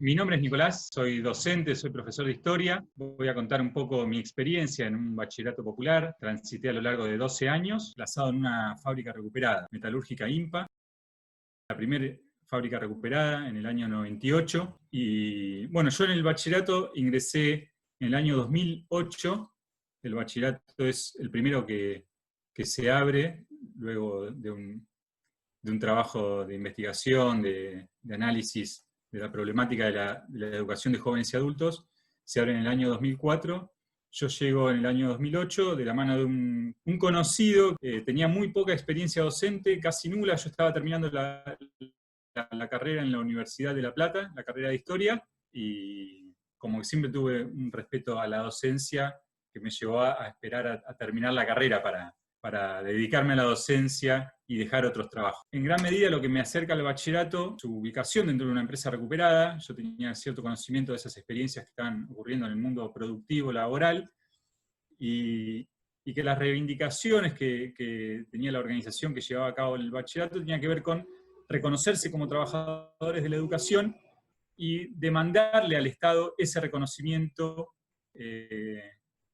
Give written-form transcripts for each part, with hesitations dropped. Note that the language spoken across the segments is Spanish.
Mi nombre es Nicolás, soy docente, soy profesor de historia. Voy a contar un poco mi experiencia en un bachillerato popular. Transité a lo largo de 12 años, plazado en una fábrica recuperada, metalúrgica IMPA. La primera fábrica recuperada en el año 98. Y bueno, yo en el bachillerato ingresé en el año 2008. El bachillerato es el primero que se abre luego de un trabajo de investigación, de análisis de la problemática de la educación de jóvenes y adultos. Se abre en el año 2004. Yo llego en el año 2008 de la mano de un conocido que tenía muy poca experiencia docente, casi nula. Yo estaba terminando la carrera en la Universidad de La Plata, la carrera de Historia, y como que siempre tuve un respeto a la docencia que me llevó a esperar a terminar la carrera para dedicarme a la docencia y dejar otros trabajos. En gran medida lo que me acerca al bachillerato, su ubicación dentro de una empresa recuperada. Yo tenía cierto conocimiento de esas experiencias que estaban ocurriendo en el mundo productivo, laboral, y que las reivindicaciones que tenía la organización que llevaba a cabo el bachillerato tenían que ver con reconocerse como trabajadores de la educación y demandarle al Estado ese reconocimiento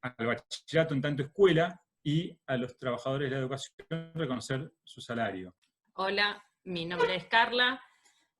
al bachillerato en tanto escuela, y a los trabajadores de la educación reconocer su salario. Hola, mi nombre es Carla,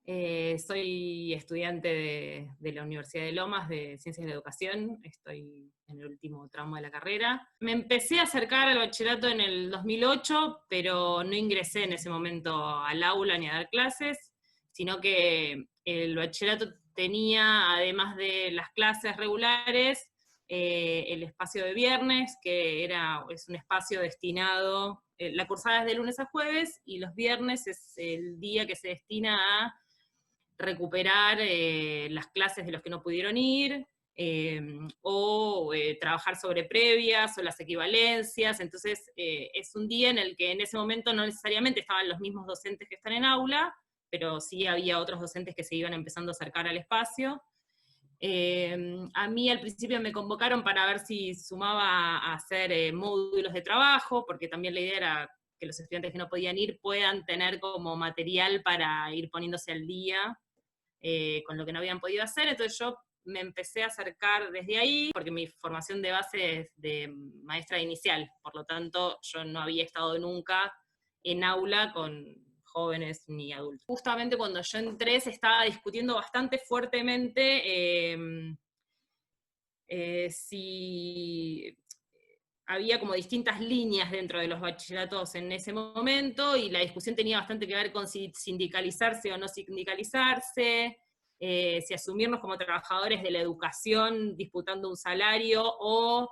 soy estudiante de la Universidad de Lomas de Ciencias de la Educación, estoy en el último tramo de la carrera. Me empecé a acercar al bachillerato en el 2008, pero no ingresé en ese momento al aula ni a dar clases, sino que el bachillerato tenía, además de las clases regulares, el espacio de viernes, que es un espacio destinado, la cursada es de lunes a jueves, y los viernes es el día que se destina a recuperar las clases de los que no pudieron ir, o trabajar sobre previas o las equivalencias. Entonces es un día en el que en ese momento no necesariamente estaban los mismos docentes que están en aula, pero sí había otros docentes que se iban empezando a acercar al espacio. A mí al principio me convocaron para ver si sumaba a hacer módulos de trabajo, porque también la idea era que los estudiantes que no podían ir puedan tener como material para ir poniéndose al día con lo que no habían podido hacer. Entonces yo me empecé a acercar desde ahí, porque mi formación de base es de maestra inicial, por lo tanto yo no había estado nunca en aula con jóvenes ni adultos. Justamente cuando yo entré se estaba discutiendo bastante fuertemente si había como distintas líneas dentro de los bachilleratos en ese momento, y la discusión tenía bastante que ver con si sindicalizarse o no sindicalizarse, si asumirnos como trabajadores de la educación disputando un salario, o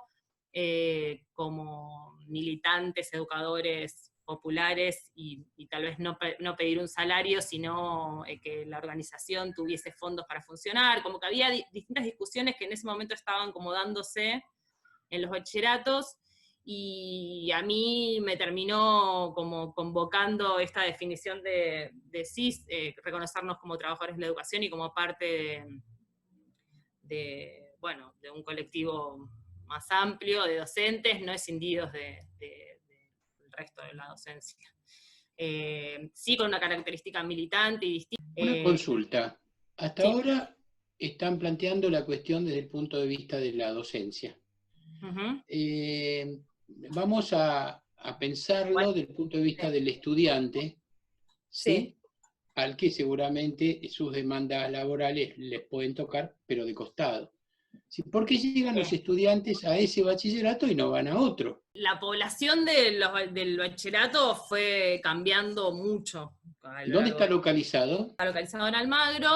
como militantes, educadores populares, y tal vez no pedir un salario, sino que la organización tuviese fondos para funcionar. Como que había distintas discusiones que en ese momento estaban como dándose en los bachilleratos, y a mí me terminó como convocando esta definición de CIS, reconocernos como trabajadores de la educación y como parte bueno, de un colectivo más amplio de docentes, no escindidos del resto de la docencia. Sí, con una característica militante y distinta. Una consulta. Hasta Sí. ahora están planteando la cuestión desde el punto de vista de la docencia. Vamos a pensarlo desde el punto de vista del estudiante, ¿sí? Al que seguramente sus demandas laborales les pueden tocar, pero de costado. ¿Sí? ¿Por qué llegan los estudiantes a ese bachillerato y no van a otro? La población del bachillerato fue cambiando mucho. ¿Dónde está localizado? Está localizado en Almagro,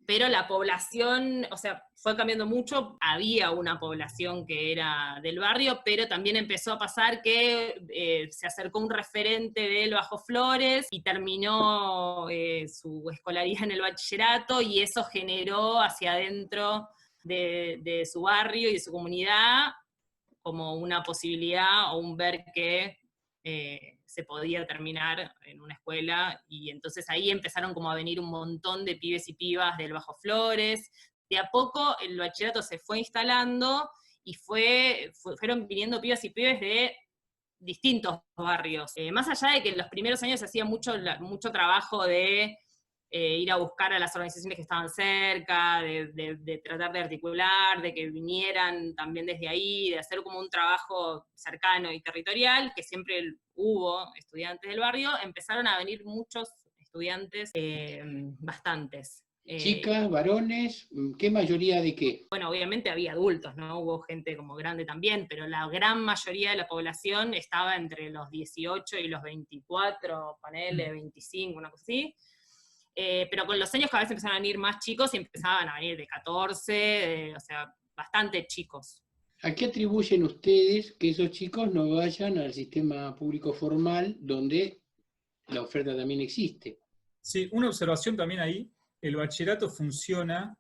pero la población, o sea, fue cambiando mucho. Había una población que era del barrio, pero también empezó a pasar que se acercó un referente del Bajo Flores y terminó su escolaridad en el bachillerato, y eso generó hacia adentro de su barrio y de su comunidad como una posibilidad o un ver que se podía terminar en una escuela, y entonces ahí empezaron como a venir un montón de pibes y pibas del Bajo Flores. De a poco el bachillerato se fue instalando y fueron viniendo pibas y pibes de distintos barrios. Más allá de que en los primeros años se hacía mucho trabajo de ir a buscar a las organizaciones que estaban cerca, de tratar de articular, de que vinieran también desde ahí, de hacer como un trabajo cercano y territorial, que siempre hubo estudiantes del barrio, empezaron a venir muchos estudiantes, bastantes. Chicas, varones, ¿qué mayoría de qué? Bueno, obviamente había adultos, ¿no? Hubo gente como grande también, pero la gran mayoría de la población estaba entre los 18 y los 24, ponele 25, una cosa así. Pero con los años cada vez empezaron a venir más chicos y empezaban a venir de 14, o sea, bastante chicos. ¿A qué atribuyen ustedes que esos chicos no vayan al sistema público formal donde la oferta también existe? Sí, una observación también ahí. El bachillerato funciona,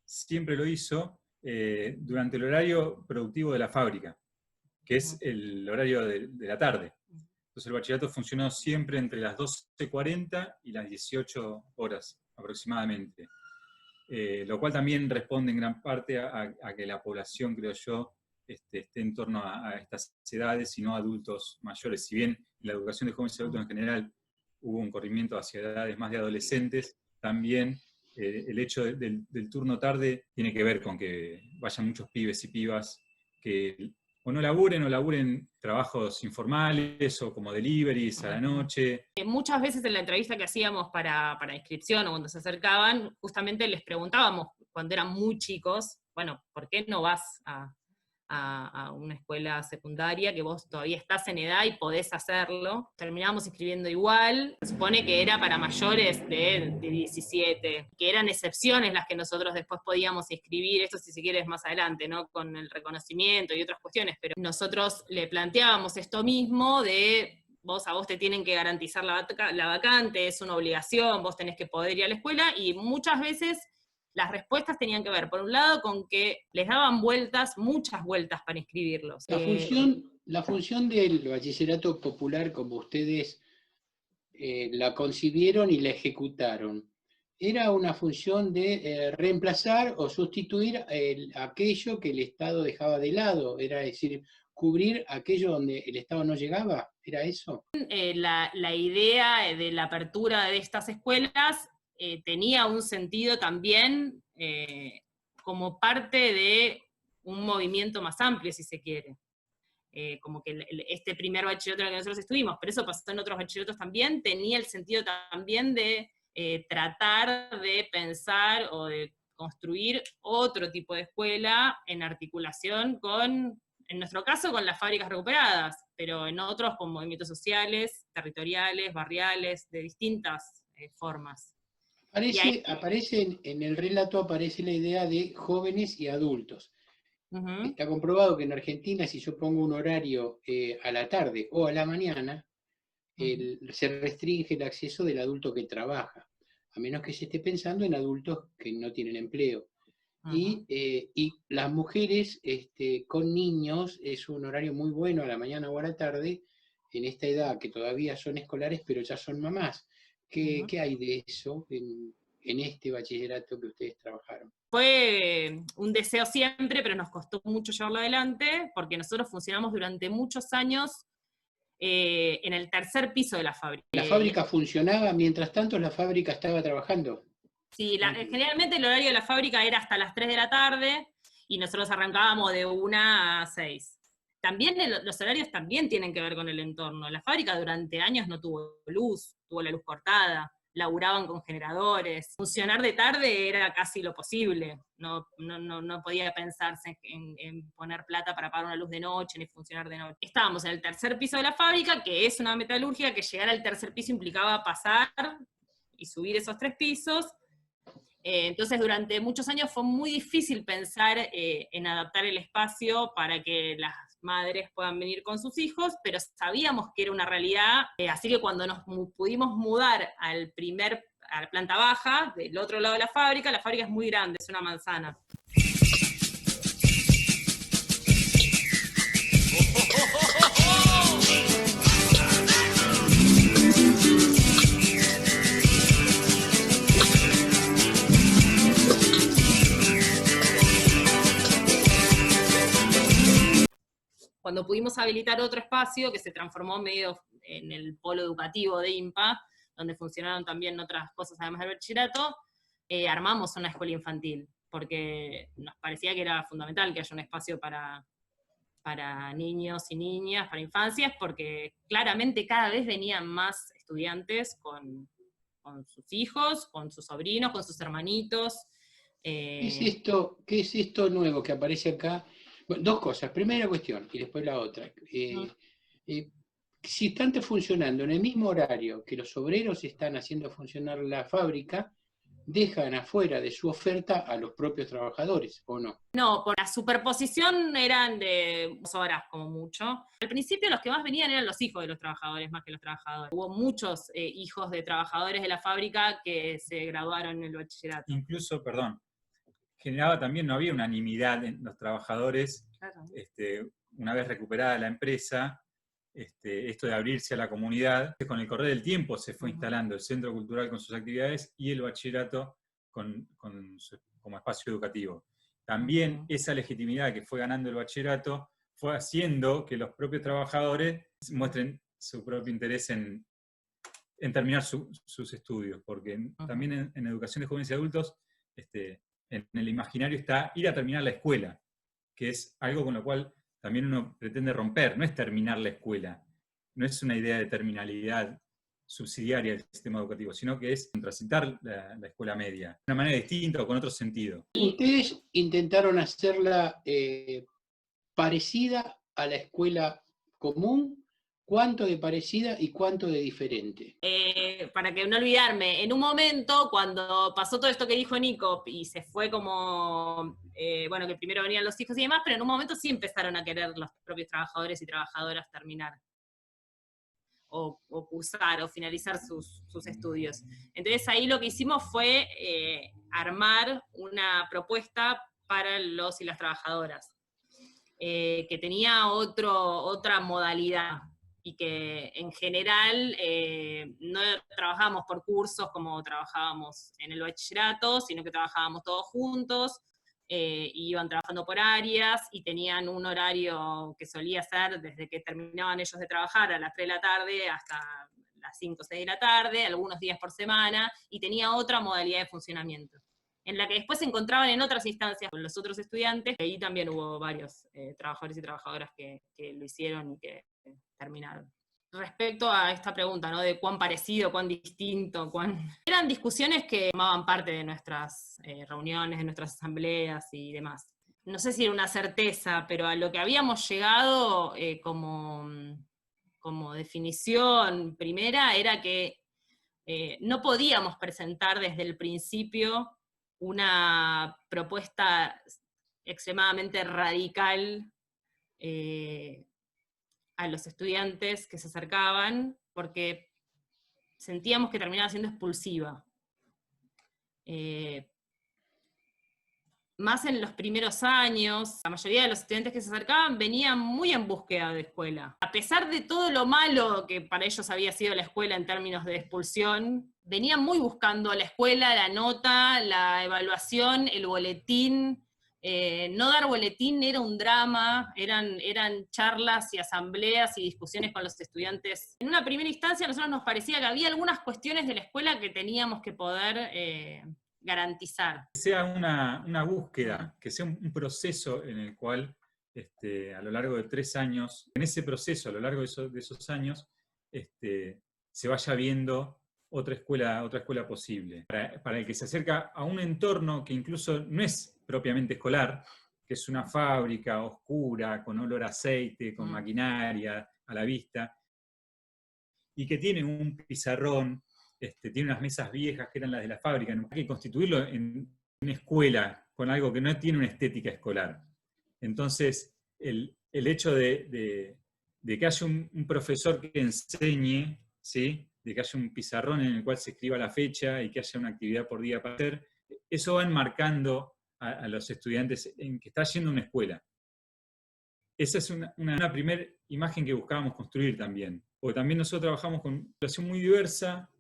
siempre lo hizo, durante el horario productivo de la fábrica, que es el horario de la tarde. Entonces el bachillerato funcionó siempre entre las 12:40 y las 18 horas aproximadamente. Lo cual también responde en gran parte a que la población, creo yo, esté en torno a estas edades y no a adultos mayores. Si bien en la educación de jóvenes y adultos en general hubo un corrimiento hacia edades más de adolescentes, también el hecho del turno tarde tiene que ver con que vayan muchos pibes y pibas que o no laburen trabajos informales o como deliveries a la noche. Muchas veces en la entrevista que hacíamos para inscripción o cuando se acercaban, justamente les preguntábamos, cuando eran muy chicos, bueno, ¿por qué no vas a una escuela secundaria que vos todavía estás en edad y podés hacerlo? Terminábamos inscribiendo igual. Se supone que era para mayores de 17, que eran excepciones las que nosotros después podíamos inscribir, esto si se quiere es más adelante, ¿no? Con el reconocimiento y otras cuestiones, pero nosotros le planteábamos esto mismo de a vos te tienen que garantizar la vacante, es una obligación, vos tenés que poder ir a la escuela, y muchas veces las respuestas tenían que ver, por un lado, con que les daban muchas vueltas para inscribirlos. La función del bachillerato popular, como ustedes la concibieron y la ejecutaron, ¿era una función de reemplazar o sustituir aquello que el Estado dejaba de lado? Era decir, cubrir aquello donde el Estado no llegaba, ¿era eso? La idea de la apertura de estas escuelas tenía un sentido también como parte de un movimiento más amplio, si se quiere. Como que este primer bachillerato en el que nosotros estuvimos, pero eso pasó en otros bachilleratos también, tenía el sentido también de tratar de pensar o de construir otro tipo de escuela en articulación con, en nuestro caso, con las fábricas recuperadas, pero en otros con movimientos sociales, territoriales, barriales, de distintas formas. Aparece en el relato aparece la idea de jóvenes y adultos. Está comprobado que en Argentina, si yo pongo un horario a la tarde o a la mañana, se restringe el acceso del adulto que trabaja, a menos que se esté pensando en adultos que no tienen empleo. Y las mujeres con niños es un horario muy bueno a la mañana o a la tarde, en esta edad que todavía son escolares, pero ya son mamás. ¿Qué hay de eso en este bachillerato que ustedes trabajaron? Fue un deseo siempre, pero nos costó mucho llevarlo adelante, porque nosotros funcionamos durante muchos años en el tercer piso de la fábrica. ¿La fábrica funcionaba? Mientras tanto, ¿la fábrica estaba trabajando? Sí, generalmente el horario de la fábrica era hasta las 3 de la tarde, y nosotros arrancábamos de 1 a 6. También los horarios también tienen que ver con el entorno. La fábrica durante años no tuvo luz, tuvo la luz cortada, laburaban con generadores. Funcionar de tarde era casi lo posible. No podía pensarse en poner plata para pagar una luz de noche, ni funcionar de noche. Estábamos en el tercer piso de la fábrica, que es una metalúrgica, que llegar al tercer piso implicaba pasar y subir esos 3 pisos. Entonces durante muchos años fue muy difícil pensar en adaptar el espacio para que las madres puedan venir con sus hijos, pero sabíamos que era una realidad, así que cuando nos pudimos mudar a la planta baja, del otro lado de la fábrica es muy grande, es una manzana. Cuando pudimos habilitar otro espacio que se transformó medio en el polo educativo de IMPA, donde funcionaron también otras cosas además del bachillerato, armamos una escuela infantil, porque nos parecía que era fundamental que haya un espacio para niños y niñas, para infancias, porque claramente cada vez venían más estudiantes con sus hijos, con sus sobrinos, con sus hermanitos. ¿Qué es esto nuevo que aparece acá? Bueno, dos cosas. Primera cuestión y después la otra. Si están funcionando en el mismo horario que los obreros están haciendo funcionar la fábrica, dejan afuera de su oferta a los propios trabajadores, ¿o no? No, por la superposición eran de 2 horas como mucho. Al principio los que más venían eran los hijos de los trabajadores más que los trabajadores. Hubo muchos hijos de trabajadores de la fábrica que se graduaron en el bachillerato. Incluso, perdón, generaba también, no había unanimidad en los trabajadores. Claro. Una vez recuperada la empresa, esto de abrirse a la comunidad, con el correr del tiempo se fue instalando el centro cultural con sus actividades y el bachillerato como espacio educativo. También esa legitimidad que fue ganando el bachillerato fue haciendo que los propios trabajadores muestren su propio interés en terminar sus estudios, porque también en educación de jóvenes y adultos, en el imaginario está ir a terminar la escuela, que es algo con lo cual también uno pretende romper, no es terminar la escuela, no es una idea de terminalidad subsidiaria del sistema educativo, sino que es transitar la escuela media, de una manera distinta o con otro sentido. Ustedes intentaron hacerla parecida a la escuela común. ¿Cuánto de parecida y cuánto de diferente? Para que no olvidarme, en un momento, cuando pasó todo esto que dijo Nico, y se fue como, bueno, que primero venían los hijos y demás, pero en un momento sí empezaron a querer los propios trabajadores y trabajadoras terminar, o cursar, o finalizar sus estudios. Entonces ahí lo que hicimos fue armar una propuesta para los y las trabajadoras, que tenía otra modalidad, y que en general no trabajábamos por cursos como trabajábamos en el bachillerato, sino que trabajábamos todos juntos, y iban trabajando por áreas, y tenían un horario que solía ser desde que terminaban ellos de trabajar a las 3 de la tarde hasta las 5 o 6 de la tarde, algunos días por semana, y tenía otra modalidad de funcionamiento, en la que después se encontraban en otras instancias con los otros estudiantes, y ahí también hubo varios trabajadores y trabajadoras que lo hicieron y que terminaron. Respecto a esta pregunta, ¿no? De cuán parecido, cuán distinto, eran discusiones que formaban parte de nuestras reuniones, de nuestras asambleas y demás. No sé si era una certeza, pero a lo que habíamos llegado como definición primera era que no podíamos presentar desde el principio una propuesta extremadamente radical a los estudiantes que se acercaban, porque sentíamos que terminaba siendo expulsiva. Más en los primeros años, la mayoría de los estudiantes que se acercaban venían muy en búsqueda de escuela. A pesar de todo lo malo que para ellos había sido la escuela en términos de expulsión, venían muy buscando la escuela, la nota, la evaluación, el boletín. No dar boletín era un drama, eran charlas y asambleas y discusiones con los estudiantes. En una primera instancia a nosotros nos parecía que había algunas cuestiones de la escuela que teníamos que poder garantizar. Que sea una búsqueda, que sea un proceso en el cual a lo largo de 3 años, en ese proceso, a lo largo de esos años, se vaya viendo otra escuela posible. Para el que se acerca a un entorno que incluso no es propiamente escolar, que es una fábrica oscura, con olor a aceite, con maquinaria a la vista, y que tiene un pizarrón, tiene unas mesas viejas que eran las de la fábrica. Hay que constituirlo en una escuela con algo que no tiene una estética escolar. Entonces, el hecho de que haya un profesor que enseñe, ¿sí? De que haya un pizarrón en el cual se escriba la fecha y que haya una actividad por día para hacer, eso va enmarcando a los estudiantes en que está yendo a una escuela. Esa es una primera imagen que buscábamos construir también. Porque también nosotros trabajamos con una población muy diversa,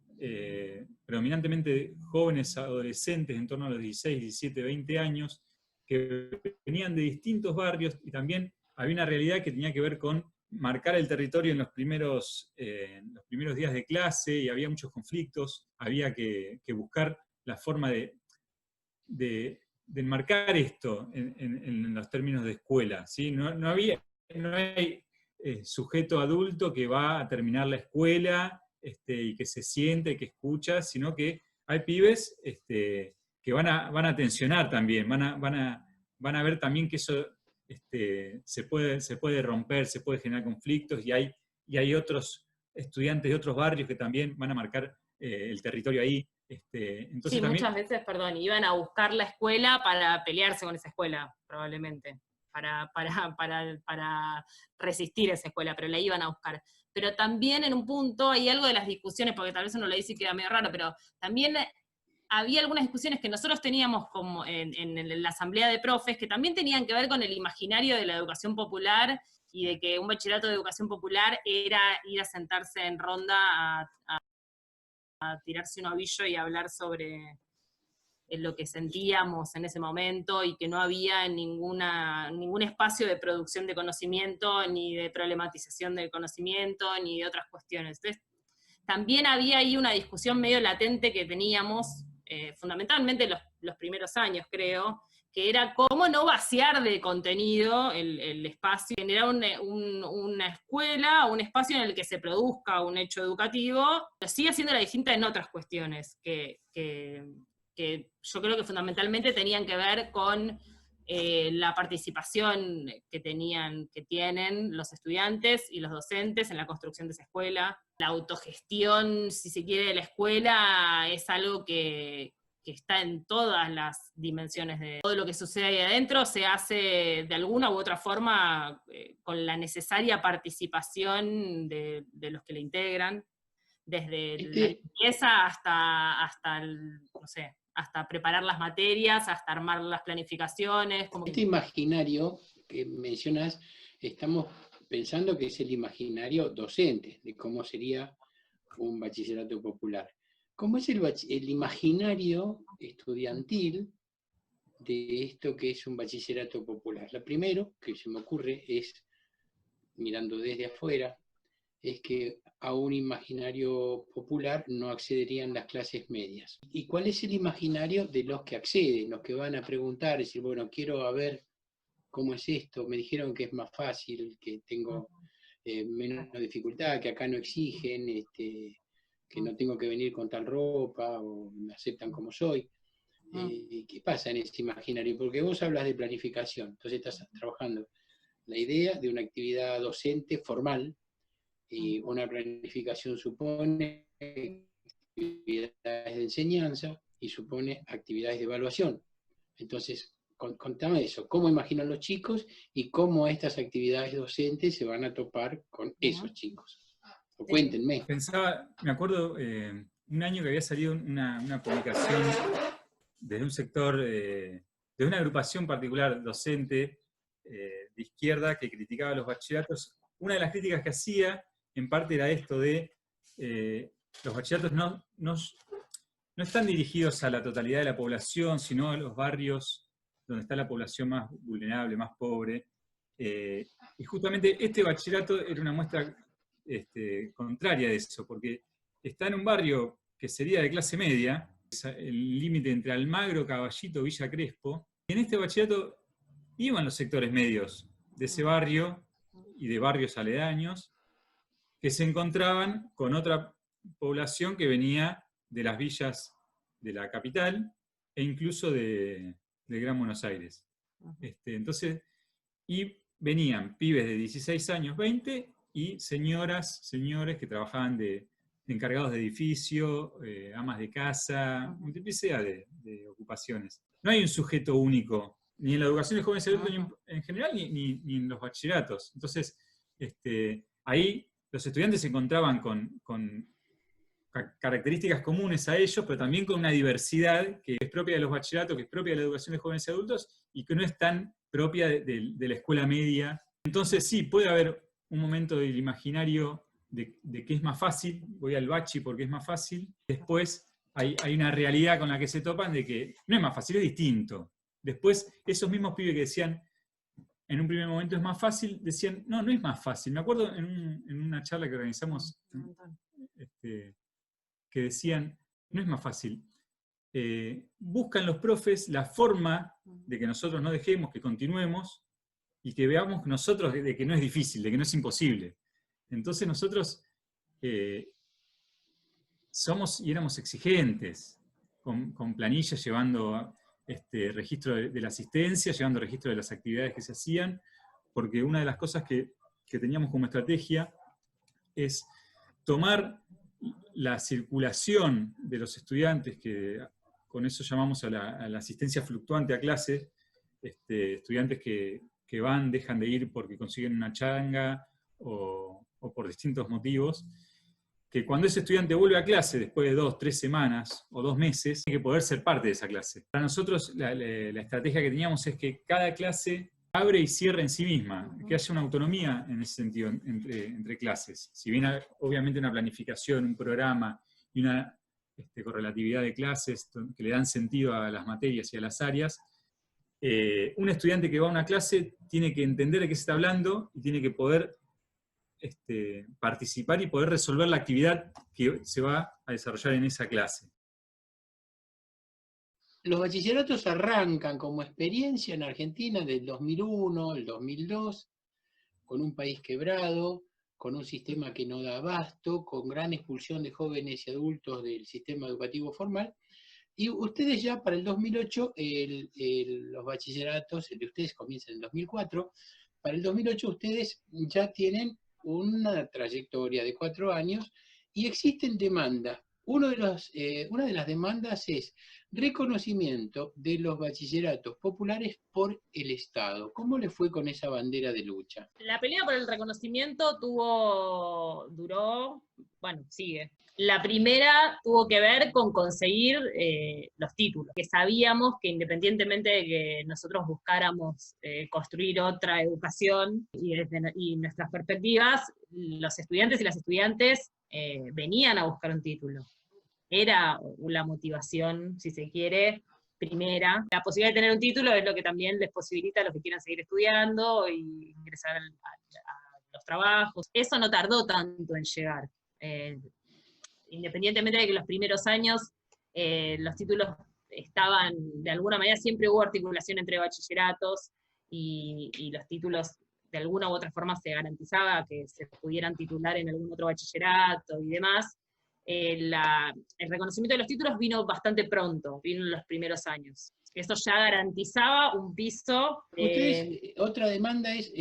predominantemente jóvenes adolescentes en torno a los 16, 17, 20 años, que venían de distintos barrios, y también había una realidad que tenía que ver con marcar el territorio en los primeros días de clase, y había muchos conflictos, había que buscar la forma de enmarcar esto en los términos de escuela, ¿sí? No hay sujeto adulto que va a terminar la escuela y que se siente, que escucha, sino que hay pibes que van a tensionar también, van a ver también que eso se puede romper, se puede generar conflictos, y hay otros estudiantes de otros barrios que también van a marcar el territorio ahí. Entonces Sí, también, muchas veces, perdón, iban a buscar la escuela para pelearse con esa escuela, probablemente, para resistir esa escuela, pero la iban a buscar. Pero también en un punto hay algo de las discusiones, porque tal vez uno lo dice y queda medio raro, pero también había algunas discusiones que nosotros teníamos como en la asamblea de profes, que también tenían que ver con el imaginario de la educación popular, y de que un bachillerato de educación popular era ir a sentarse en ronda a tirarse un ovillo y hablar sobre lo que sentíamos en ese momento, y que no había ningún espacio de producción de conocimiento, ni de problematización del conocimiento, ni de otras cuestiones. Entonces, también había ahí una discusión medio latente que teníamos, fundamentalmente los primeros años, creo, que era cómo no vaciar de contenido el espacio, generar una escuela, un espacio en el que se produzca un hecho educativo, pero sigue siendo distinta en otras cuestiones, que yo creo que fundamentalmente tenían que ver con la participación que tienen los estudiantes y los docentes en la construcción de esa escuela. La autogestión, si se quiere, de la escuela es algo que está en todas las dimensiones de todo lo que sucede ahí adentro, se hace de alguna u otra forma con la necesaria participación de los que la integran, desde la limpieza hasta no sé, hasta preparar las materias, hasta armar las planificaciones. Este imaginario que mencionas, estamos pensando que es el imaginario docente, de cómo sería un bachillerato popular. ¿Cómo es el imaginario estudiantil de esto que es un bachillerato popular? Lo primero que se me ocurre es, mirando desde afuera, es que a un imaginario popular no accederían las clases medias. ¿Y cuál es el imaginario de los que acceden, los que van a preguntar, decir, bueno, quiero ver cómo es esto, me dijeron que es más fácil, que tengo menos dificultad, que acá no exigen, que no tengo que venir con tal ropa, o me aceptan como soy? ¿Qué pasa en ese imaginario? Porque vos hablas de planificación, entonces estás trabajando la idea de una actividad docente formal, y una planificación supone actividades de enseñanza y supone actividades de evaluación. Entonces, contame eso, ¿cómo imaginan los chicos y cómo estas actividades docentes se van a topar con esos chicos? O cuéntenme. me acuerdo un año que había salido una publicación desde un sector, de una agrupación particular docente de izquierda que criticaba los bachilleratos. Una de las críticas que hacía, en parte, era esto de los bachilleratos no están dirigidos a la totalidad de la población, sino a los barrios donde está la población más vulnerable, más pobre. Y justamente este bachillerato era una muestra contraria de eso, porque está en un barrio que sería de clase media, el límite entre Almagro, Caballito, Villa Crespo, y en este bachillerato iban los sectores medios de ese barrio y de barrios aledaños, que se encontraban con otra población que venía de las villas de la capital e incluso de Gran Buenos Aires. Entonces, y venían pibes de 16 años, 20, y señoras, señores que trabajaban de encargados de edificio, amas de casa, multiplicidad de ocupaciones. No hay un sujeto único, ni en la educación de jóvenes y adultos en general, ni en los bachilleratos. Entonces, ahí los estudiantes se encontraban con características comunes a ellos, pero también con una diversidad que es propia de los bachilleratos, que es propia de la educación de jóvenes y adultos, y que no es tan propia de la escuela media. Entonces sí, puede haber un momento del imaginario de que es más fácil, voy al bachi porque es más fácil. Después hay una realidad con la que se topan de que no es más fácil, es distinto. Después, esos mismos pibes que decían, en un primer momento es más fácil, decían, no, no es más fácil. Me acuerdo en una charla que organizamos, que decían, no es más fácil. Buscan los profes la forma de que nosotros no dejemos, que continuemos, y que veamos nosotros de que no es difícil, de que no es imposible. Entonces nosotros somos y éramos exigentes, con planillas, llevando registro de la asistencia, llevando registro de las actividades que se hacían, porque una de las cosas que teníamos como estrategia es tomar la circulación de los estudiantes, que con eso llamamos a la asistencia fluctuante a clase, estudiantes que van, dejan de ir porque consiguen una changa o por distintos motivos, que cuando ese estudiante vuelve a clase después de 2, 3 semanas o 2 meses, tiene que poder ser parte de esa clase. Para nosotros la estrategia que teníamos es que cada clase abre y cierra en sí misma, que haya una autonomía en ese sentido entre clases. Si bien obviamente una planificación, un programa y una correlatividad de clases que le dan sentido a las materias y a las áreas, un estudiante que va a una clase tiene que entender de qué se está hablando y tiene que poder participar y poder resolver la actividad que se va a desarrollar en esa clase. Los bachilleratos arrancan como experiencia en Argentina del 2001, el 2002, con un país quebrado, con un sistema que no da abasto, con gran expulsión de jóvenes y adultos del sistema educativo formal. Y ustedes ya para el 2008, los bachilleratos, el de ustedes comienza en el 2004, para el 2008 ustedes ya tienen una trayectoria de 4 años y existen demandas. Una de las demandas es reconocimiento de los bachilleratos populares por el Estado. ¿Cómo le fue con esa bandera de lucha? La pelea por el reconocimiento duró, sigue. La primera tuvo que ver con conseguir los títulos, que sabíamos que independientemente de que nosotros buscáramos construir otra educación y nuestras perspectivas, los estudiantes y las estudiantes venían a buscar un título. Era la motivación, si se quiere, primera. La posibilidad de tener un título es lo que también les posibilita a los que quieran seguir estudiando y ingresar a los trabajos. Eso no tardó tanto en llegar. Independientemente de que los primeros años los títulos estaban, de alguna manera siempre hubo articulación entre bachilleratos y los títulos de alguna u otra forma se garantizaba que se pudieran titular en algún otro bachillerato y demás. El reconocimiento de los títulos vino bastante pronto, vino en los primeros años. Eso ya garantizaba un piso. Ustedes, otra demanda es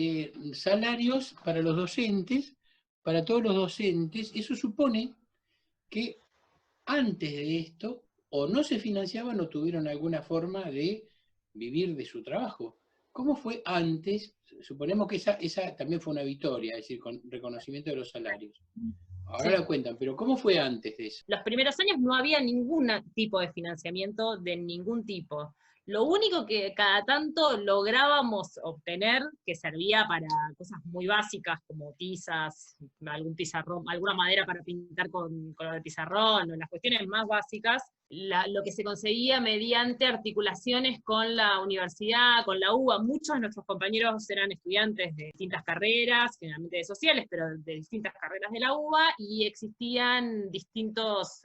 salarios para los docentes, para todos los docentes. Eso supone que antes de esto o no se financiaban o tuvieron alguna forma de vivir de su trabajo. ¿Cómo fue antes? Suponemos que esa también fue una victoria, es decir, con reconocimiento de los salarios. Ahora Sí. lo cuentan, pero ¿cómo fue antes de eso? Los primeros años no había ningún tipo de financiamiento de ningún tipo. Lo único que cada tanto lográbamos obtener, que servía para cosas muy básicas como tizas, algún pizarrón, alguna madera para pintar con color de pizarrón, o las cuestiones más básicas, lo que se conseguía mediante articulaciones con la universidad, con la UBA. Muchos de nuestros compañeros eran estudiantes de distintas carreras, generalmente de sociales, pero de distintas carreras de la UBA, y existían distintos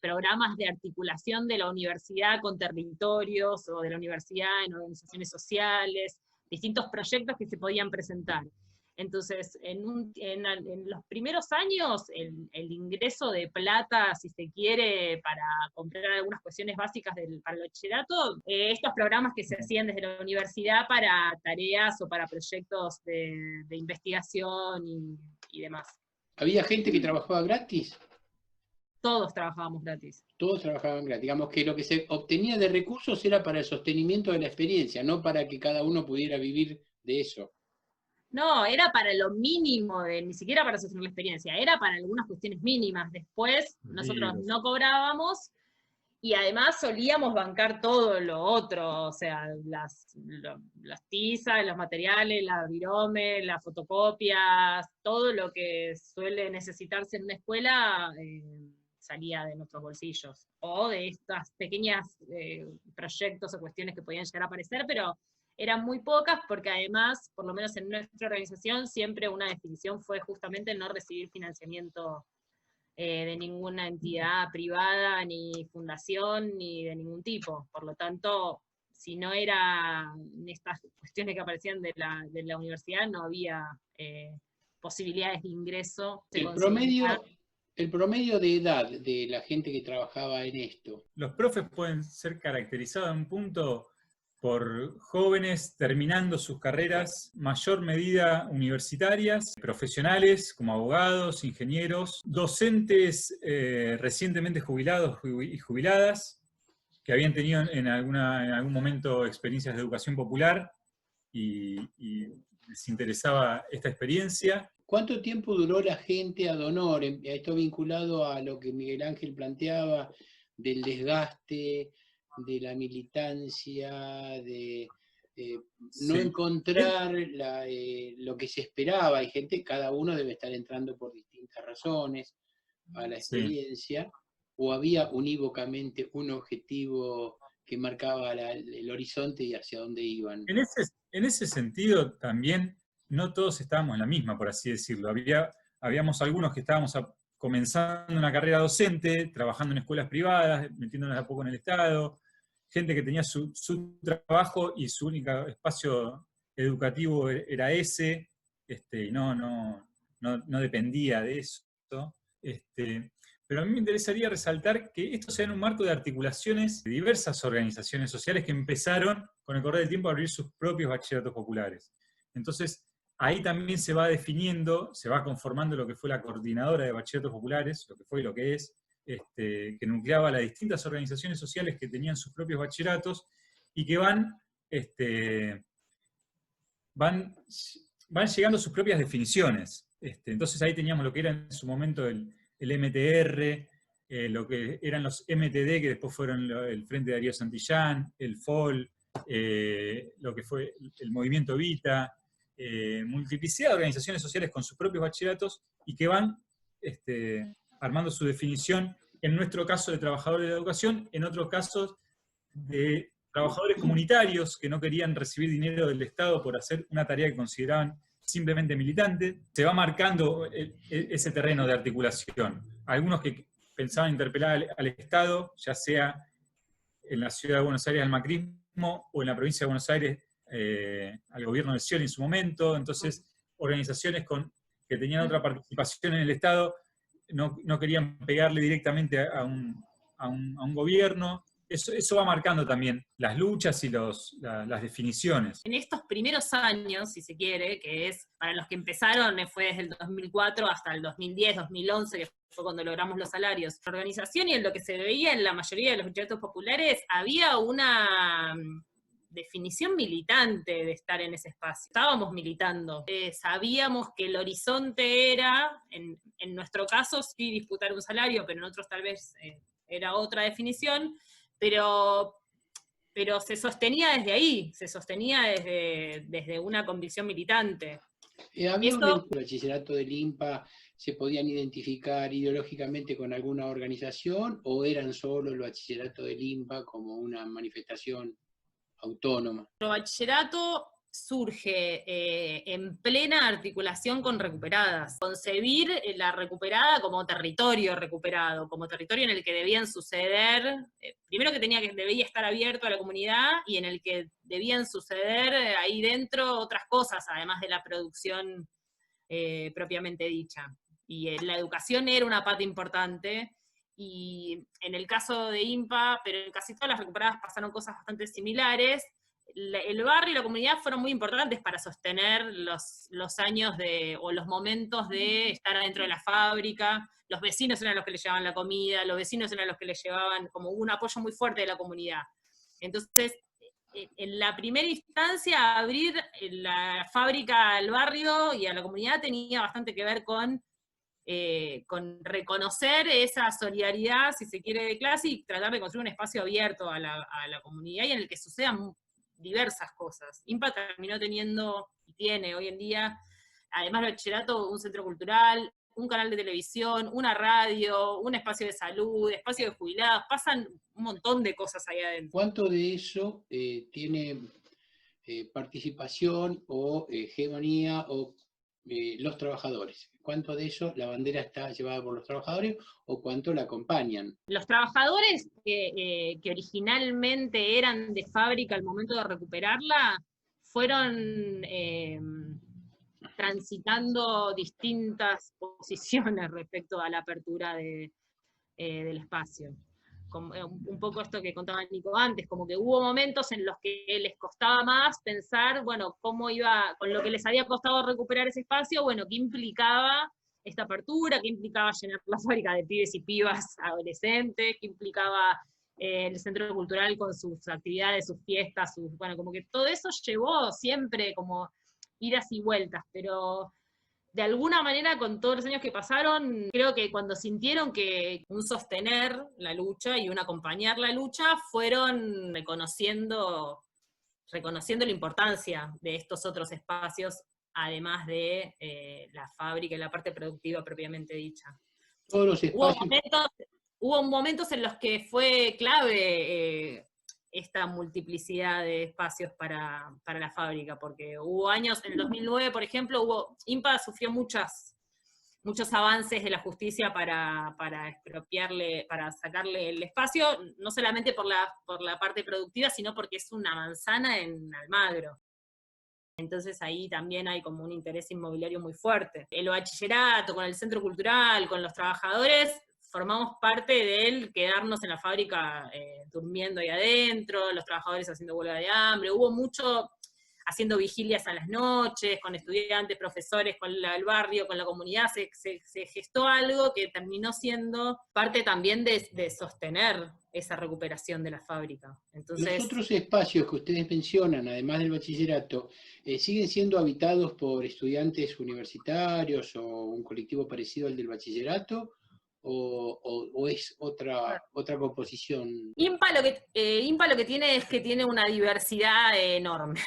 programas de articulación de la universidad con territorios, o de la universidad en organizaciones sociales, distintos proyectos que se podían presentar. Entonces, en los primeros años, el ingreso de plata, si se quiere, para comprar algunas cuestiones básicas para el bachillerato, estos programas que se hacían desde la universidad para tareas o para proyectos de investigación y demás. ¿Había gente que trabajaba gratis? Todos trabajábamos gratis. Todos trabajaban gratis. Digamos que lo que se obtenía de recursos era para el sostenimiento de la experiencia, no para que cada uno pudiera vivir de eso. No, era para lo mínimo, ni siquiera para sostener la experiencia, era para algunas cuestiones mínimas. Después nosotros no cobrábamos y además solíamos bancar todo lo otro, o sea, las tizas, los materiales, la virome, las fotocopias, todo lo que suele necesitarse en una escuela salía de nuestros bolsillos, o de estas pequeñas proyectos o cuestiones que podían llegar a aparecer, pero eran muy pocas, porque además, por lo menos en nuestra organización, siempre una definición fue justamente no recibir financiamiento de ninguna entidad privada, ni fundación, ni de ningún tipo. Por lo tanto, si no eran estas cuestiones que aparecían de la universidad, no había posibilidades de ingreso. El promedio de edad de la gente que trabajaba en esto. Los profes pueden ser caracterizados en un punto por jóvenes terminando sus carreras, mayor medida universitarias, profesionales como abogados, ingenieros, docentes recientemente jubilados y jubiladas, que habían tenido en algún momento experiencias de educación popular y les interesaba esta experiencia. ¿Cuánto tiempo duró la gente ad honorem? Esto vinculado a lo que Miguel Ángel planteaba, del desgaste, de la militancia, de no encontrar lo que se esperaba. Hay gente, cada uno debe estar entrando por distintas razones a la experiencia, o había unívocamente un objetivo que marcaba el horizonte y hacia dónde iban. En ese sentido también no todos estábamos en la misma, por así decirlo. Habíamos algunos que estábamos comenzando una carrera docente, trabajando en escuelas privadas, metiéndonos a poco en el Estado, gente que tenía su trabajo y su único espacio educativo era ese, y no dependía de eso. Pero a mí me interesaría resaltar que esto sea en un marco de articulaciones de diversas organizaciones sociales que empezaron, con el correr del tiempo, a abrir sus propios bachilleratos populares. Entonces, ahí también se va definiendo, se va conformando lo que fue la coordinadora de bachilleratos populares, lo que fue y lo que es, que nucleaba las distintas organizaciones sociales que tenían sus propios bachilleratos y que van llegando a sus propias definiciones. Entonces ahí teníamos lo que era en su momento el MTR, lo que eran los MTD, que después fueron el Frente Darío Santillán, el FOL, lo que fue el Movimiento Evita, multiplicidad de organizaciones sociales con sus propios bachilleratos y que van armando su definición, en nuestro caso de trabajadores de la educación, en otros casos de trabajadores comunitarios que no querían recibir dinero del Estado por hacer una tarea que consideraban simplemente militante. Se va marcando ese terreno de articulación. Algunos que pensaban interpelar al Estado, ya sea en la ciudad de Buenos Aires al macrismo o en la provincia de Buenos Aires al gobierno de Scioli en su momento. Entonces, organizaciones que tenían otra participación en el Estado no querían pegarle directamente a un gobierno. Eso va marcando también las luchas y las definiciones. En estos primeros años, si se quiere, que es para los que empezaron, fue desde el 2004 hasta el 2010, 2011, que fue cuando logramos los salarios. La organización y en lo que se veía en la mayoría de los bachilleratos populares, había una definición militante de estar en ese espacio. Estábamos militando. Sabíamos que el horizonte era, en nuestro caso, sí disputar un salario, pero en otros tal vez era otra definición, pero se sostenía desde ahí, se sostenía desde una convicción militante. ¿Había el bachillerato del IMPA, se podían identificar ideológicamente con alguna organización o eran solo el bachillerato del IMPA como una manifestación autónoma? Nuestro bachillerato surge en plena articulación con Recuperadas. Concebir la Recuperada como territorio recuperado, como territorio en el que debían suceder, primero que debía estar abierto a la comunidad y en el que debían suceder ahí dentro otras cosas, además de la producción propiamente dicha. Y la educación era una parte importante. Y en el caso de IMPA, pero en casi todas las Recuperadas pasaron cosas bastante similares. El barrio y la comunidad fueron muy importantes para sostener los años o los momentos de estar adentro de la fábrica. Los vecinos eran los que les llevaban la comida, los vecinos eran los que les llevaban, como un apoyo muy fuerte de la comunidad. Entonces, en la primera instancia, abrir la fábrica al barrio y a la comunidad tenía bastante que ver con reconocer esa solidaridad, si se quiere, de clase y tratar de construir un espacio abierto a la comunidad y en el que sucedan diversas cosas. IMPA terminó teniendo, y tiene hoy en día, además del bachillerato, un centro cultural, un canal de televisión, una radio, un espacio de salud, espacio de jubilados, pasan un montón de cosas ahí adentro. ¿Cuánto de eso tiene participación o hegemonía o los trabajadores. ¿Cuánto de eso la bandera está llevada por los trabajadores o cuánto la acompañan? Los trabajadores que originalmente eran de fábrica al momento de recuperarla, fueron transitando distintas posiciones respecto a la apertura del espacio. Como, un poco esto que contaba Nico antes, como que hubo momentos en los que les costaba más pensar, bueno, cómo iba, con lo que les había costado recuperar ese espacio, bueno, qué implicaba esta apertura, qué implicaba llenar la fábrica de pibes y pibas adolescentes, qué implicaba el centro cultural con sus actividades, sus fiestas, bueno, como que todo eso llevó siempre como idas y vueltas, pero de alguna manera con todos los años que pasaron, creo que cuando sintieron que un sostener la lucha y un acompañar la lucha, fueron reconociendo la importancia de estos otros espacios, además de la fábrica y la parte productiva propiamente dicha. Todos los espacios... Hubo momentos en los que fue clave esta multiplicidad de espacios para la fábrica, porque hubo años, en el 2009, por ejemplo, INPA sufrió muchos avances de la justicia para expropiarle, para sacarle el espacio, no solamente por la parte productiva, sino porque es una manzana en Almagro. Entonces ahí también hay como un interés inmobiliario muy fuerte. El bachillerato, con el centro cultural, con los trabajadores, formamos parte de él, quedarnos en la fábrica durmiendo ahí adentro, los trabajadores haciendo huelga de hambre, hubo mucho haciendo vigilias a las noches, con estudiantes, profesores, con el barrio, con la comunidad, se gestó algo que terminó siendo parte también de sostener esa recuperación de la fábrica. Entonces, los otros espacios que ustedes mencionan, además del bachillerato, ¿siguen siendo habitados por estudiantes universitarios o un colectivo parecido al del bachillerato? ¿O es otra composición? INPA lo que tiene es que tiene una diversidad enorme,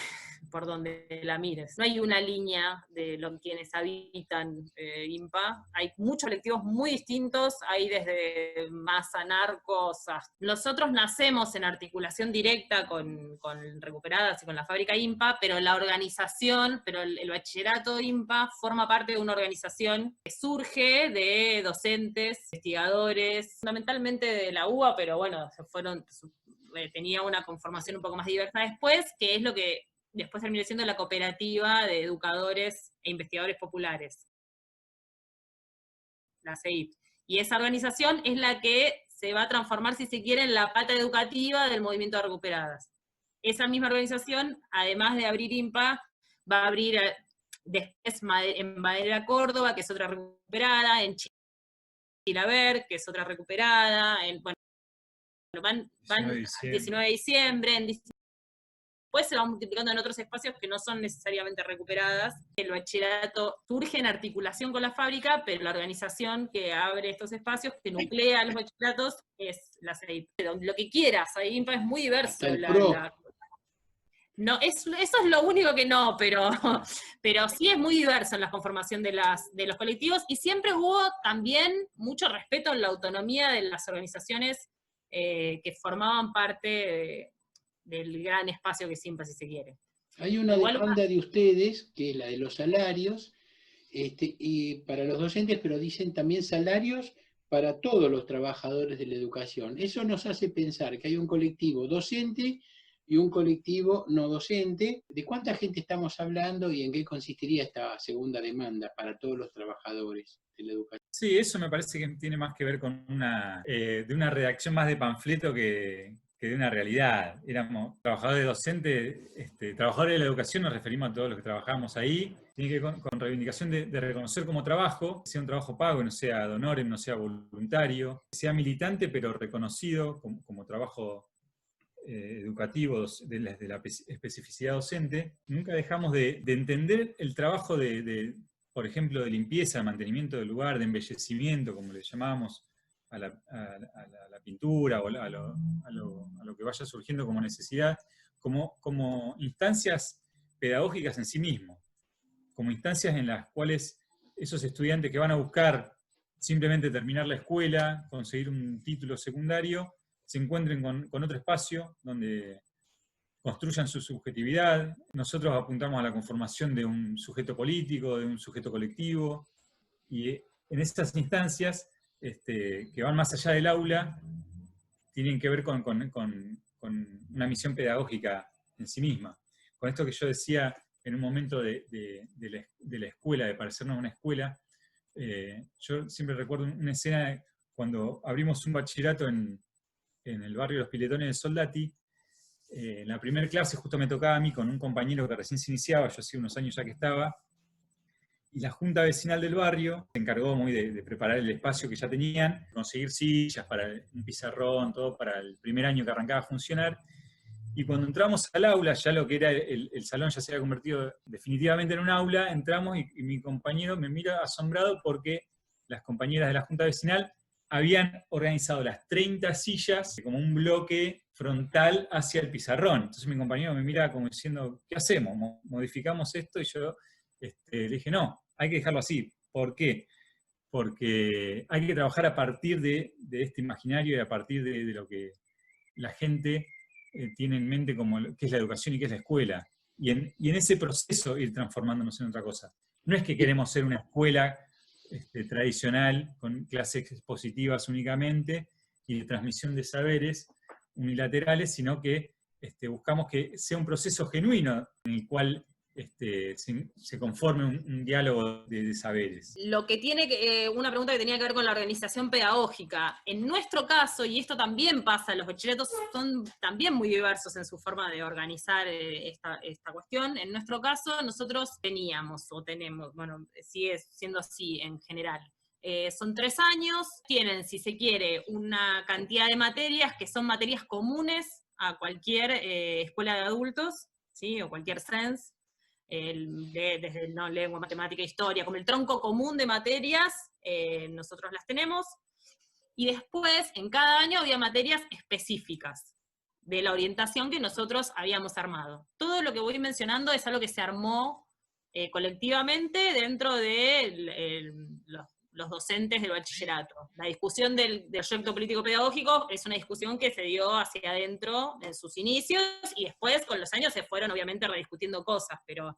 por donde la mires. No hay una línea de quienes habitan INPA. Hay muchos colectivos muy distintos, hay desde más anarcos hasta... Nosotros nacemos en articulación directa con Recuperadas y con la fábrica INPA, pero la organización, el bachillerato INPA forma parte de una organización que surge de docentes, investigadores, fundamentalmente de la UBA, pero bueno, tenía una conformación un poco más diversa después, que es lo que después terminó siendo la cooperativa de educadores e investigadores populares, la CEIP. Y esa organización es la que se va a transformar, si se quiere, en la pata educativa del movimiento de Recuperadas. Esa misma organización, además de abrir INPA, va a abrir después en Madera Córdoba, que es otra recuperada, en Chilaver, que es otra recuperada, van 19 de diciembre, después se van multiplicando en otros espacios que no son necesariamente recuperadas. El bachillerato surge en articulación con la fábrica, pero la organización que abre estos espacios, que nuclea los bachilleratos, es la CEIP. Lo que quieras, ahí INPA es muy diverso. No, eso es lo único que no, pero sí es muy diverso en la conformación de los colectivos, y siempre hubo también mucho respeto en la autonomía de las organizaciones que formaban parte del gran espacio que siempre si se quiere. Hay una demanda de ustedes, que es la de los salarios, y para los docentes, pero dicen también salarios para todos los trabajadores de la educación. Eso nos hace pensar que hay un colectivo docente y un colectivo no docente. ¿De cuánta gente estamos hablando y en qué consistiría esta segunda demanda para todos los trabajadores de la educación? Sí, eso me parece que tiene más que ver con de una redacción más de panfleto que de una realidad. Éramos trabajadores docentes, trabajadores de la educación, nos referimos a todos los que trabajamos ahí. Tiene que ver con reivindicación de reconocer como trabajo, que sea un trabajo pago, no sea ad honorem, no sea voluntario, que sea militante, pero reconocido como trabajo educativo desde la especificidad docente. Nunca dejamos de entender el trabajo por ejemplo, de limpieza, de mantenimiento del lugar, de embellecimiento, como le llamábamos, a la pintura o a lo que vaya surgiendo como necesidad, como instancias pedagógicas en sí mismo, como instancias en las cuales esos estudiantes que van a buscar simplemente terminar la escuela, conseguir un título secundario, se encuentren con otro espacio donde construyan su subjetividad. Nosotros apuntamos a la conformación de un sujeto político, de un sujeto colectivo, y en estas instancias que van más allá del aula, tienen que ver con una misión pedagógica en sí misma. Con esto que yo decía en un momento de la escuela, de parecernos a una escuela, yo siempre recuerdo una escena cuando abrimos un bachillerato en el barrio de los Piletones de Soldati. En la primera clase justo me tocaba a mí con un compañero que recién se iniciaba, yo hacía unos años ya que estaba, y la junta vecinal del barrio se encargó muy de preparar el espacio que ya tenían, conseguir sillas para un pizarrón, todo para el primer año que arrancaba a funcionar. Y cuando entramos al aula, ya lo que era el salón ya se había convertido definitivamente en un aula, entramos y mi compañero me mira asombrado porque las compañeras de la junta vecinal habían organizado las 30 sillas como un bloque frontal hacia el pizarrón. Entonces mi compañero me mira como diciendo, ¿qué hacemos? ¿Modificamos esto? Y yo le dije, no, hay que dejarlo así. ¿Por qué? Porque hay que trabajar a partir de este imaginario y a partir de lo que la gente tiene en mente como qué es la educación y qué es la escuela. Y en ese proceso ir transformándonos en otra cosa. No es que queremos ser una escuela tradicional, con clases expositivas únicamente, y de transmisión de saberes unilaterales, sino que buscamos que sea un proceso genuino en el cual se conforme un diálogo de saberes. Lo que tiene una pregunta que tenía que ver con la organización pedagógica. En nuestro caso, y esto también pasa, los bachilleratos son también muy diversos en su forma de organizar esta cuestión. En nuestro caso, nosotros teníamos, o tenemos, bueno, sigue siendo así en general. Son 3 años, tienen, si se quiere, una cantidad de materias que son materias comunes a cualquier escuela de adultos, ¿sí? O cualquier SENS. Desde lengua, matemática, historia, como el tronco común de materias, nosotros las tenemos, y después en cada año había materias específicas de la orientación que nosotros habíamos armado. Todo lo que voy mencionando es algo que se armó colectivamente dentro de los docentes del bachillerato. La discusión del proyecto político-pedagógico es una discusión que se dio hacia adentro en sus inicios, y después con los años se fueron obviamente rediscutiendo cosas, pero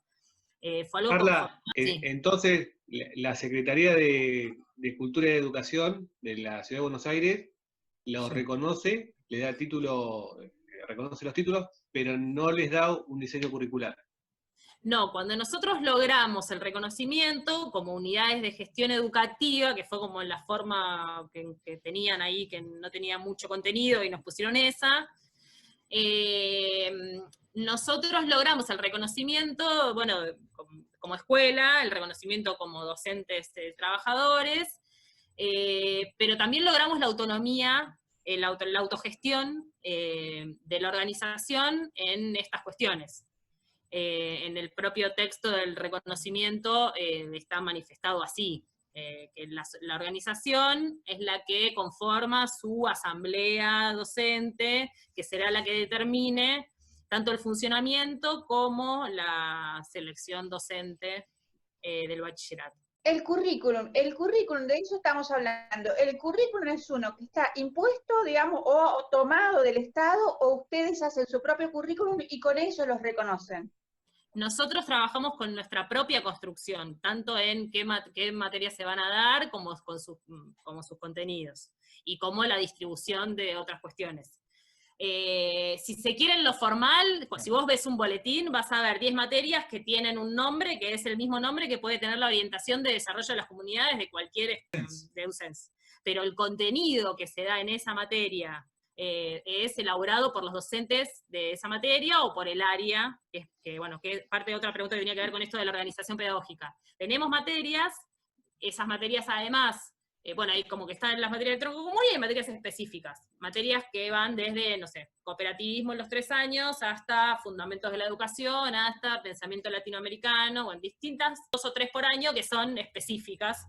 fue algo... Carla, sí. entonces la Secretaría de Cultura y Educación de la Ciudad de Buenos Aires los Sí. reconoce, le da título, reconoce los títulos, pero no les da un diseño curricular. No, cuando nosotros logramos el reconocimiento como unidades de gestión educativa, que fue como la forma que tenían ahí, que no tenía mucho contenido, y nos pusieron esa, nosotros logramos el reconocimiento, bueno, como escuela, el reconocimiento como docentes trabajadores, pero también logramos la autonomía, la autogestión de la organización en estas cuestiones. En el propio texto del reconocimiento está manifestado así, que la organización es la que conforma su asamblea docente, que será la que determine tanto el funcionamiento como la selección docente del bachillerato. El currículum de eso estamos hablando. ¿El currículum es uno que está impuesto, digamos, o tomado del Estado, o ustedes hacen su propio currículum y con eso los reconocen? Nosotros trabajamos con nuestra propia construcción, tanto en qué materias se van a dar, como sus contenidos, y como la distribución de otras cuestiones. Si se quiere en lo formal, si vos ves un boletín, vas a ver 10 materias que tienen un nombre, que es el mismo nombre que puede tener la orientación de desarrollo de las comunidades de cualquier de un SENS. Pero el contenido que se da en esa materia es elaborado por los docentes de esa materia o por el área, que es parte de otra pregunta que tenía que ver con esto de la organización pedagógica. Tenemos materias, esas materias además, ahí como que están las materias de tronco común, y hay materias específicas, materias que van desde, no sé, cooperativismo en los 3 años, hasta fundamentos de la educación, hasta pensamiento latinoamericano, distintas, 2 o 3 por año que son específicas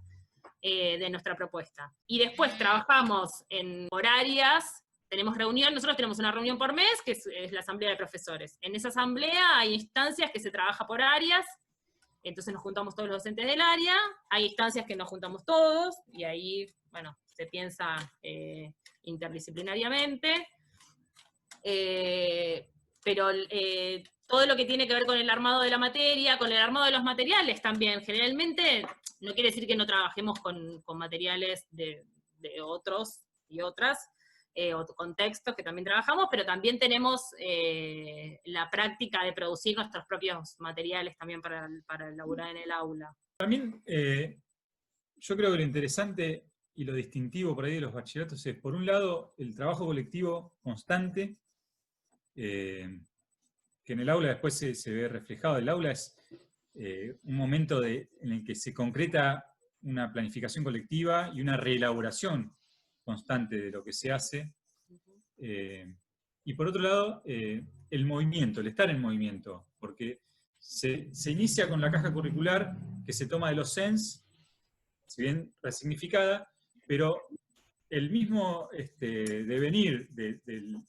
de nuestra propuesta. Y después trabajamos en horarias. Nosotros tenemos una reunión por mes, que es la asamblea de profesores. En esa asamblea hay instancias que se trabaja por áreas, entonces nos juntamos todos los docentes del área, hay instancias que nos juntamos todos, y ahí, se piensa interdisciplinariamente. pero todo lo que tiene que ver con el armado de la materia, con el armado de los materiales también, generalmente no quiere decir que no trabajemos con materiales de otros y otras, o contextos que también trabajamos, pero también tenemos la práctica de producir nuestros propios materiales también para elaborar en el aula. También yo creo que lo interesante y lo distintivo por ahí de los bachilleratos es, por un lado, el trabajo colectivo constante, que en el aula después se ve reflejado. El aula es un momento en el que se concreta una planificación colectiva y una reelaboración constante de lo que se hace. Y por otro lado, el movimiento, el estar en movimiento, porque se inicia con la caja curricular que se toma de los SENS, si bien resignificada, pero el mismo devenir de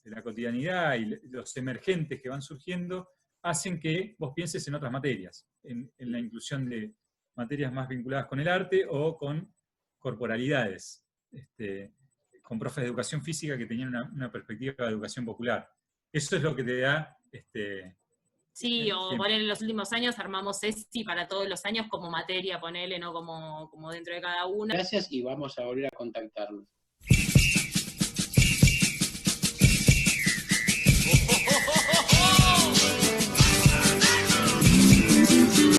la cotidianidad y los emergentes que van surgiendo hacen que vos pienses en otras materias, en la inclusión de materias más vinculadas con el arte o con corporalidades, con profes de educación física que tenían una perspectiva de educación popular. Eso es lo que te da... Sí, o poner en los últimos años armamos ESI para todos los años como materia, ponele, no como dentro de cada una. Gracias y vamos a volver a contactarnos.